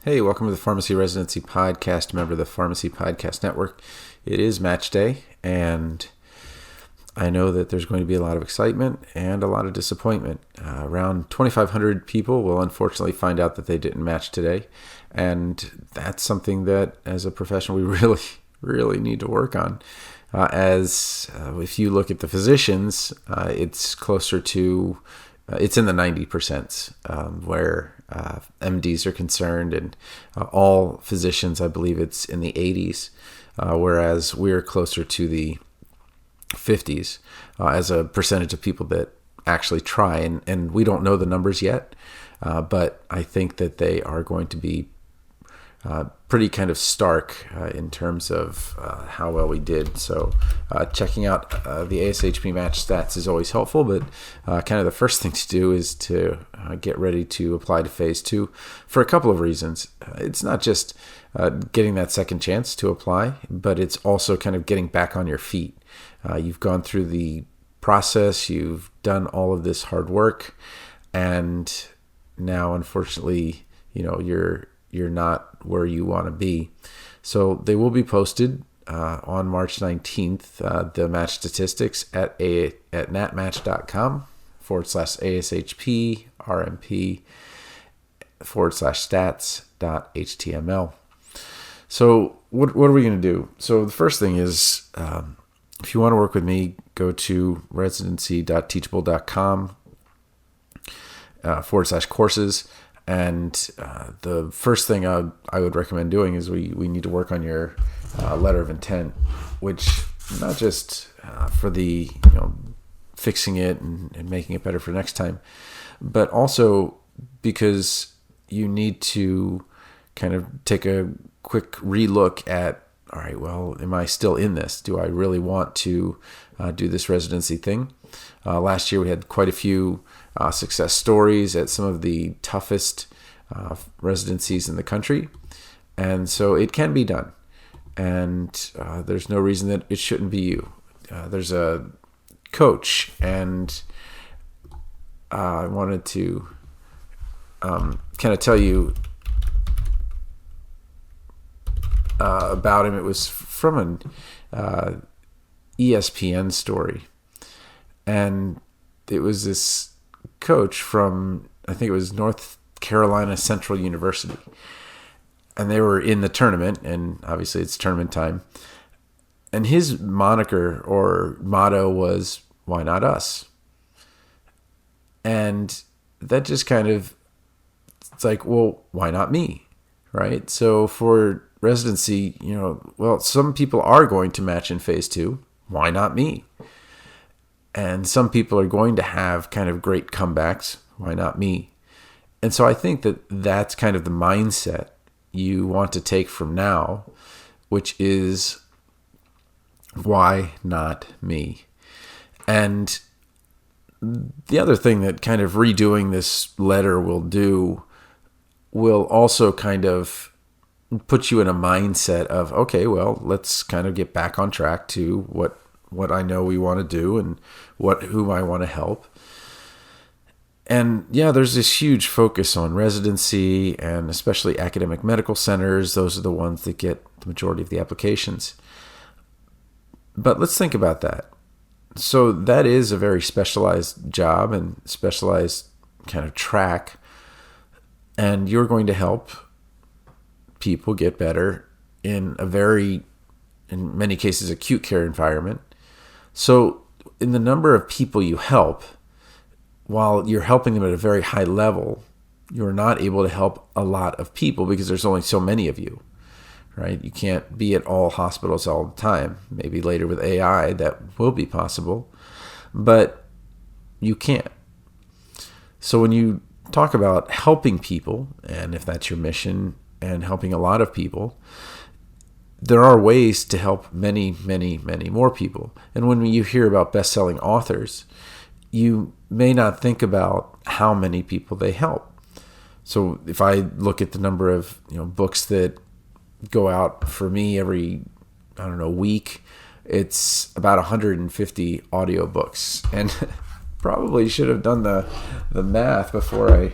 Hey, welcome to the Pharmacy Residency Podcast, member of the Pharmacy Podcast Network. It is match day, and I know that there's going to be a lot of excitement and a lot of disappointment. Around 2,500 people will unfortunately find out that they didn't match today, and that's something that, as a professional, we really need to work on. If you look at the physicians, it's closer to it's in the 90% where MDs are concerned, and all physicians, I believe it's in the 80s, whereas we're closer to the 50s as a percentage of people that actually try. And we don't know the numbers yet, but I think that they are going to be pretty kind of stark in terms of how well we did. So checking out the ASHP match stats is always helpful, but kind of the first thing to do is to get ready to apply to phase 2 for a couple of reasons. It's not just getting that second chance to apply, but it's also kind of getting back on your feet. You've gone through the process, you've done all of this hard work, and now unfortunately, you're not where you want to be. So they will be posted on March 19th, the match statistics at natmatch.com/ASHP RMP /stats.html. So what are we going to do? So the first thing is, if you want to work with me, go to residency.teachable.com /courses. And the first thing I would recommend doing is we need to work on your letter of intent, which not just for the fixing it and making it better for next time, but also because you need to kind of take a quick relook at, all right, well, am I still in this? Do I really want to do this residency thing? Last year we had quite a few success stories at some of the toughest residencies in the country. And so it can be done. And there's no reason that it shouldn't be you. There's a coach, and I wanted to kind of tell you about him. It was from an ESPN story. And it was this coach from, I think it was North Carolina Central University. And they were in the tournament, and obviously it's tournament time. And his moniker or motto was, "Why not us?" And that just kind of, it's like, well, why not me? Right? So for residency, well, some people are going to match in phase 2. Why not me? And some people are going to have kind of great comebacks. Why not me? And so I think that that's kind of the mindset you want to take from now, which is, why not me? And the other thing that kind of redoing this letter will also kind of put you in a mindset of, okay, well, let's kind of get back on track to what I know we want to do and whom I want to help. And yeah, there's this huge focus on residency and especially academic medical centers. Those are the ones that get the majority of the applications. But let's think about that. So that is a very specialized job and specialized kind of track. And you're going to help people get better in a very, in many cases, acute care environment. So in the number of people you help, while you're helping them at a very high level, you're not able to help a lot of people because there's only so many of you, right? You can't be at all hospitals all the time. Maybe later with AI that will be possible, but you can't. So when you talk about helping people, and if that's your mission, and helping a lot of people, there are ways to help many, many, many more people. And when you hear about best-selling authors, you may not think about how many people they help. So if I look at the number of books that go out for me every week, it's about 150 audiobooks. And probably should have done the math before I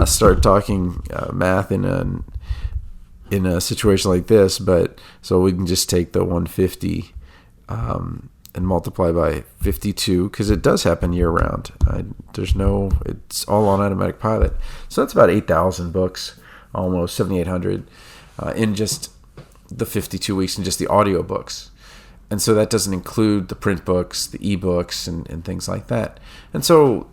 start talking math in an in a situation like this, but so we can just take the 150 and multiply by 52, because it does happen year round. It's all on automatic pilot. So that's about 8,000 books, almost 7,800 in just the 52 weeks in just the audio books. And so that doesn't include the print books, the ebooks, and things like that. And so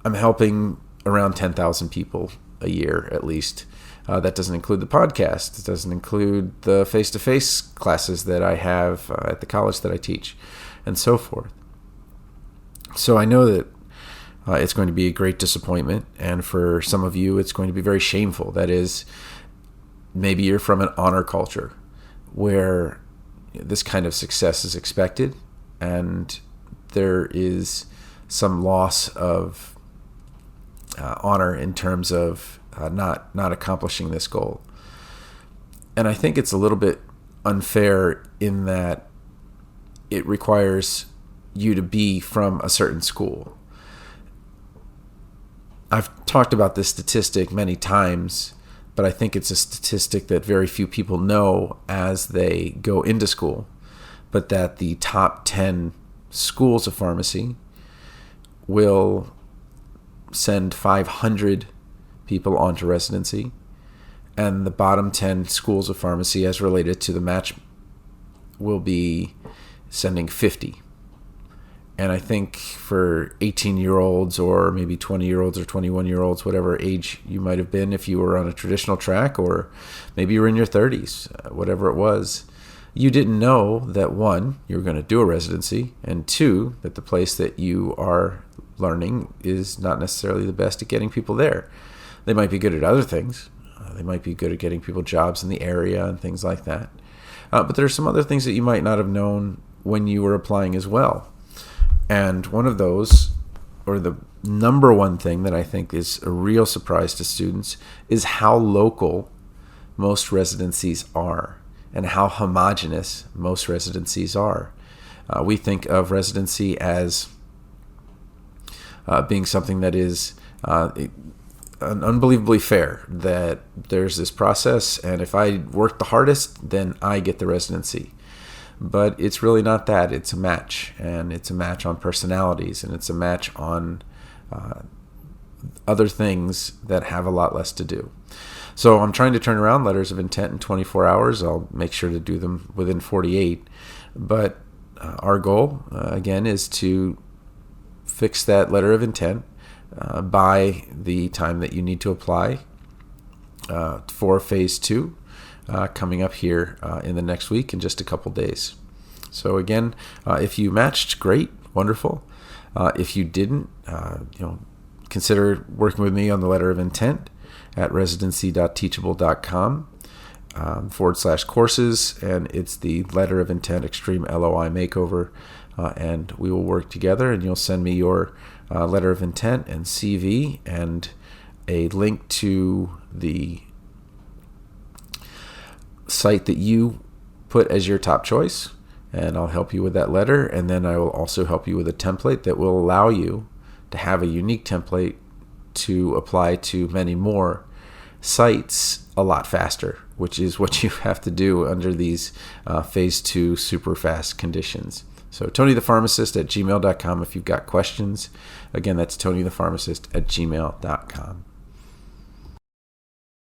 I'm helping around 10,000 people a year at least. That doesn't include the podcast. It doesn't include the face-to-face classes that I have at the college that I teach, and so forth. So I know that it's going to be a great disappointment, and for some of you, it's going to be very shameful. That is, maybe you're from an honor culture where this kind of success is expected, and there is some loss of honor in terms of not accomplishing this goal. And I think it's a little bit unfair in that it requires you to be from a certain school. I've talked about this statistic many times, but I think it's a statistic that very few people know as they go into school, but that the top 10 schools of pharmacy will send 500 people onto residency, and the bottom 10 schools of pharmacy as related to the match will be sending 50. And I think for 18-year-olds or maybe 20-year-olds or 21-year-olds, whatever age you might have been if you were on a traditional track, or maybe you were in your 30s, whatever it was, you didn't know that, one, you were going to do a residency, and two, that the place that you are learning is not necessarily the best at getting people there. They might be good at other things. They might be good at getting people jobs in the area and things like that. But there are some other things that you might not have known when you were applying as well. And one of those, or the number one thing that I think is a real surprise to students, is how local most residencies are and how homogenous most residencies are. We think of residency as being something that is unbelievably fair, that there's this process, and if I work the hardest, then I get the residency. But it's really not that. It's a match, and it's a match on personalities, and it's a match on other things that have a lot less to do. So I'm trying to turn around letters of intent in 24 hours. I'll make sure to do them within 48. But our goal, again, is to fix that letter of intent by the time that you need to apply for phase 2 coming up here in the next week in just a couple days. So again, if you matched, great, wonderful. If you didn't, consider working with me on the letter of intent at residency.teachable.com /courses, and it's the letter of intent extreme LOI makeover, and we will work together, and you'll send me your letter of intent and CV and a link to the site that you put as your top choice, and I'll help you with that letter, and then I will also help you with a template that will allow you to have a unique template to apply to many more sites a lot faster, which is what you have to do under these phase 2 super fast conditions. So TonyThePharmacist at gmail.com if you've got questions. Again, that's TonyThePharmacist at gmail.com.